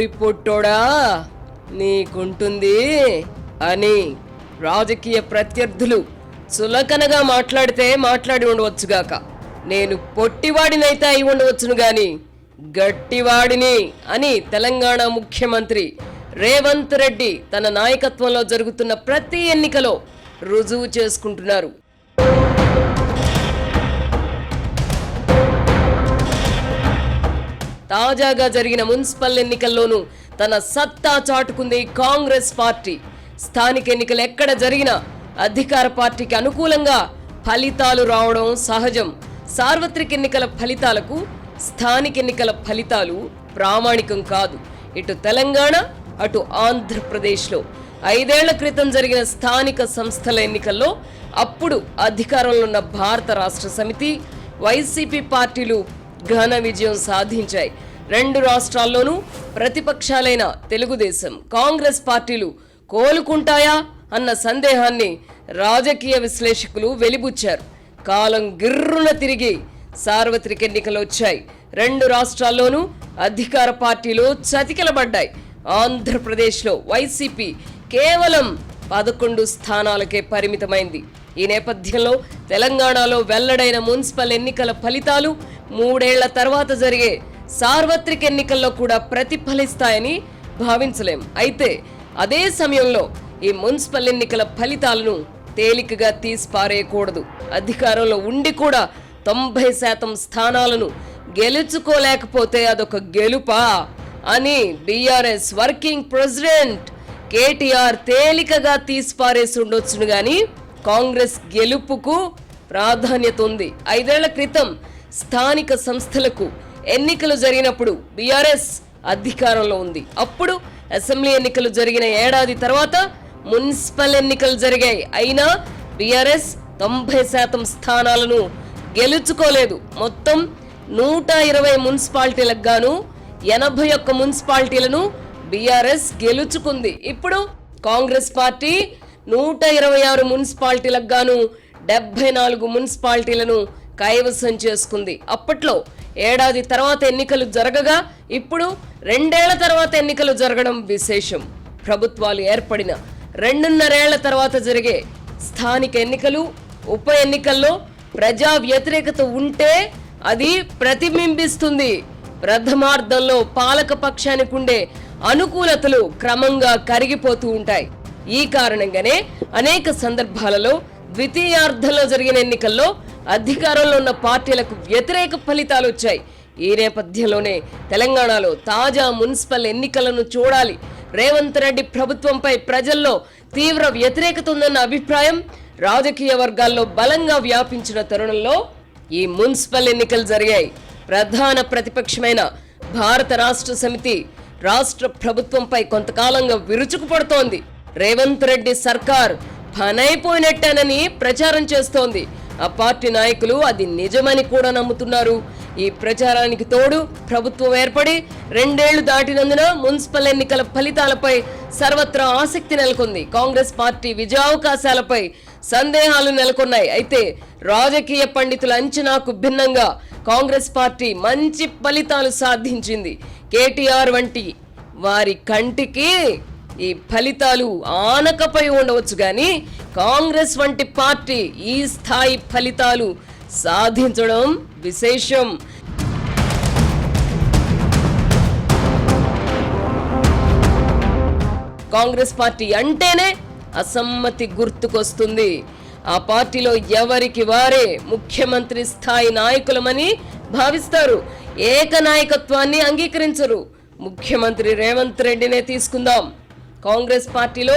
ఓరి పొట్టోడా నీకుంటుంది అని రాజకీయ ప్రత్యర్థులు చులకనగా మాట్లాడి ఉండవచ్చుగాక, నేను పొట్టివాడినైతే అయి ఉండవచ్చును గాని గట్టివాడిని అని తెలంగాణ ముఖ్యమంత్రి రేవంత్ రెడ్డి తన నాయకత్వంలో జరుగుతున్న ప్రతి ఎన్నికలో రుజువు చేసుకుంటున్నారు. తాజాగా జరిగిన మున్సిపల్ ఎన్నికల్లోనూ తన సత్తా చాటుకుంది కాంగ్రెస్ పార్టీ. స్థానిక ఎన్నికలు ఎక్కడ జరిగినా అధికార పార్టీకి అనుకూలంగా ఫలితాలు రావడం సహజం. సార్వత్రిక ఎన్నికల ఫలితాలకు స్థానిక ఎన్నికల ఫలితాలు ప్రామాణికం కాదు. ఇటు తెలంగాణ అటు ఆంధ్రప్రదేశ్లో 5 ఏళ్ల క్రితం జరిగిన స్థానిక సంస్థల ఎన్నికల్లో అప్పుడు అధికారంలో ఉన్న భారత రాష్ట్ర సమితి, వైసీపీ పార్టీలు ఘన విజయం సాధించాయి. 2 రాష్ట్రాల్లోనూ ప్రతిపక్షాలైన తెలుగుదేశం, కాంగ్రెస్ పార్టీలు కోలుకుంటాయా అన్న సందేహాన్ని రాజకీయ విశ్లేషకులు వెలిబుచ్చారు. కాలం గిర్రున తిరిగి సార్వత్రిక ఎన్నికలు వచ్చాయి. 2 రాష్ట్రాల్లోనూ అధికార పార్టీలు చతికిలబడ్డాయి. ఆంధ్రప్రదేశ్లో వైసీపీ కేవలం 11 స్థానాలకే పరిమితమైంది. ఈ నేపథ్యంలో తెలంగాణలో వెల్లడైన మున్సిపల్ ఎన్నికల ఫలితాలు 3 ఏళ్ల తర్వాత జరిగే సార్వత్రిక ఎన్నికల్లో కూడా ప్రతిఫలిస్తాయని భావించలేం. అయితే అదే సమయంలో ఈ మున్సిపల్ ఎన్నికల ఫలితాలను తేలికగా తీసిపారేయకూడదు. అధికారంలో ఉండి కూడా 90% స్థానాలను గెలుచుకోలేకపోతే అదొక గెలుపా అని బీఆర్ఎస్ వర్కింగ్ ప్రెసిడెంట్ కేటీఆర్ తేలికగా తీసిపారేసి ఉండొచ్చును గాని కాంగ్రెస్ గెలుపుకు ప్రాధాన్యత ఉంది. 5 ఏళ్ల క్రితం స్థానిక సంస్థలకు ఎన్నికలు జరిగినప్పుడు బీఆర్ఎస్ అధికారంలో ఉంది. అప్పుడు అసెంబ్లీ ఎన్నికలు జరిగిన ఏడాది తర్వాత మున్సిపల్ ఎన్నికలు జరిగాయి. అయినా బీఆర్ఎస్ 90% స్థానాలను గెలుచుకోలేదు. మొత్తం 120 మున్సిపాలిటీలకు గాను 81 మున్సిపాలిటీలను బీఆర్ఎస్ గెలుచుకుంది. ఇప్పుడు కాంగ్రెస్ పార్టీ 126 మున్సిపాలిటీలకు గాను 74 మున్సిపాలిటీలను కైవసం చేసుకుంది. అప్పట్లో ఏడాది తర్వాత ఎన్నికలు జరగగా ఇప్పుడు 2 ఏళ్ల తర్వాత ఎన్నికలు జరగడం విశేషం. ప్రభుత్వాలు ఏర్పడిన 2.5 ఏళ్ల తర్వాత జరిగే స్థానిక ఎన్నికలు, ఉప ఎన్నికల్లో ప్రజా వ్యతిరేకత ఉంటే అది ప్రతిబింబిస్తుంది. ప్రథమార్థంలో పాలక పక్షానికి ఉండే అనుకూలతలు క్రమంగా కరిగిపోతూ ఉంటాయి. ఈ కారణంగానే అనేక సందర్భాలలో ద్వితీయార్థంలో జరిగిన ఎన్నికల్లో అధికారంలో ఉన్న పార్టీలకు వ్యతిరేక ఫలితాలు వచ్చాయి. ఈ నేపథ్యంలోనే తెలంగాణలో తాజా మున్సిపల్ ఎన్నికలను చూడాలి. రేవంత్ రెడ్డి ప్రభుత్వంపై ప్రజల్లో తీవ్ర వ్యతిరేకత ఉందన్న అభిప్రాయం రాజకీయ వర్గాల్లో బలంగా వ్యాపించిన తరుణంలో ఈ మున్సిపల్ ఎన్నికలు జరిగాయి. ప్రధాన ప్రతిపక్షమైన భారత రాష్ట్ర సమితి రాష్ట్ర ప్రభుత్వంపై కొంతకాలంగా విరుచుకుపడుతోంది. రేవంత్ రెడ్డి సర్కార్ పనైపోయినట్టేనని ప్రచారం చేస్తోంది. ఆ పార్టీ నాయకులు అది నిజమని కూడా నమ్ముతున్నారు. ఈ ప్రచారానికి తోడు ప్రభుత్వం ఏర్పడి 2 ఏళ్లు దాటినందున మున్సిపల్ ఎన్నికల ఫలితాలపై సర్వత్రా ఆసక్తి నెలకొంది. కాంగ్రెస్ పార్టీ విజయావకాశాలపై సందేహాలు నెలకొన్నాయి. అయితే రాజకీయ పండితుల అంచనాకు భిన్నంగా కాంగ్రెస్ పార్టీ మంచి ఫలితాలు సాధించింది. కేటీఆర్ వంటి వారి కంటికి ఈ ఫలితాలు ఆనకపై ఉండవచ్చు గాని కాంగ్రెస్ వంటి పార్టీ ఈ స్థాయి ఫలితాలు సాధించడం విశేషం. కాంగ్రెస్ పార్టీ అంటేనే అసమ్మతి గుర్తుకొస్తుంది. ఆ పార్టీలో ఎవరికి వారే ముఖ్యమంత్రి స్థాయి నాయకులమని భావిస్తారు. ఏకనాయకత్వాన్ని అంగీకరించరు. ముఖ్యమంత్రి రేవంత్ రెడ్డినే తీసుకుందాం. కాంగ్రెస్ పార్టీలో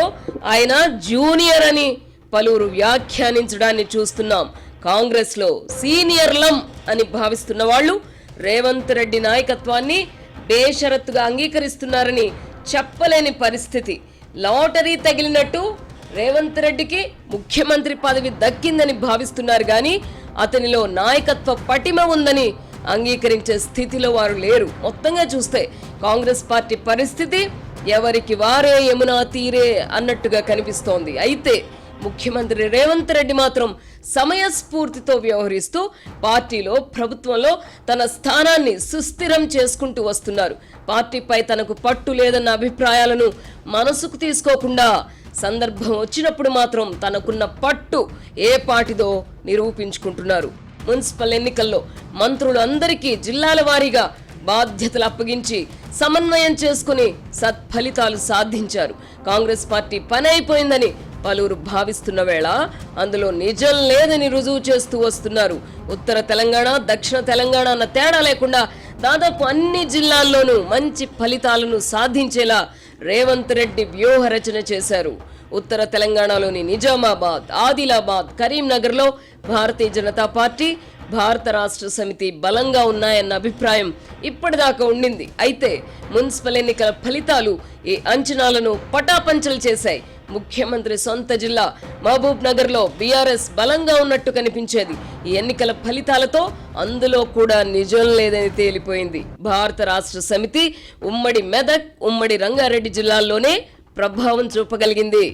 ఆయన జూనియర్ అని పలువురు వ్యాఖ్యానించడాన్ని చూస్తున్నాం. కాంగ్రెస్ లో సీనియర్లం అని భావిస్తున్న వాళ్ళు రేవంత్ రెడ్డి నాయకత్వాన్ని బేషరత్తుగా అంగీకరిస్తున్నారని చెప్పలేని పరిస్థితి. లాటరీ తగిలినట్టు రేవంత్ రెడ్డికి ముఖ్యమంత్రి పదవి దక్కిందని భావిస్తున్నారు గాని అతనిలో నాయకత్వ పటిమ ఉందని అంగీకరించే స్థితిలో వారు లేరు. మొత్తంగా చూస్తే కాంగ్రెస్ పార్టీ పరిస్థితి ఎవరికి వారే యమునా తీరే అన్నట్టుగా కనిపిస్తోంది. అయితే ముఖ్యమంత్రి రేవంత్ రెడ్డి మాత్రం సమయస్ఫూర్తితో వ్యవహరిస్తూ పార్టీలో ప్రభుత్వంలో తన స్థానాన్ని సుస్థిరం చేసుకుంటూ వస్తున్నారు. పార్టీపై తనకు పట్టు లేదన్న అభిప్రాయాలను మనసుకు తీసుకోకుండా సందర్భం వచ్చినప్పుడు మాత్రం తనకున్న పట్టు ఏ పార్టీదో నిరూపించుకుంటున్నారు. మున్సిపల్ ఎన్నికల్లో మంత్రులు అందరికీ జిల్లాల వారీగా బాధ్యతలు అప్పగించి సమన్వయం చేసుకుని సత్ఫలితాలు సాధించారు. కాంగ్రెస్ పార్టీ పని అయిపోయిందని పలువురు భావిస్తున్న వేళ అందులో నిజం లేదని రుజువు చేస్తూ వస్తున్నారు. ఉత్తర తెలంగాణ, దక్షిణ తెలంగాణ అన్న తేడా లేకుండా దాదాపు అన్ని జిల్లాల్లోనూ మంచి ఫలితాలను సాధించేలా రేవంత్ రెడ్డి వ్యూహ రచన చేశారు. ఉత్తర తెలంగాణలోని నిజామాబాద్, ఆదిలాబాద్, కరీంనగర్లో భారతీయ జనతా పార్టీ, భారత రాష్ట్ర సమితి బలంగా ఉన్నాయన్న అభిప్రాయం ఇప్పటిదాకా ఉండింది. అయితే మున్సిపల్ ఎన్నికల ఫలితాలు ఈ అంచనాలను పటాపంచలు చేశాయి. ముఖ్యమంత్రి సొంత జిల్లా మహబూబ్ నగర్ లో బీఆర్ఎస్ బలంగా ఉన్నట్టు కనిపించేది. ఈ ఎన్నికల ఫలితాలతో అందులో కూడా నిజం లేదని తేలిపోయింది. భారత రాష్ట్ర సమితి ఉమ్మడి మెదక్, ఉమ్మడి రంగారెడ్డి జిల్లాల్లోనే ప్రభావం చూపగలిగింది.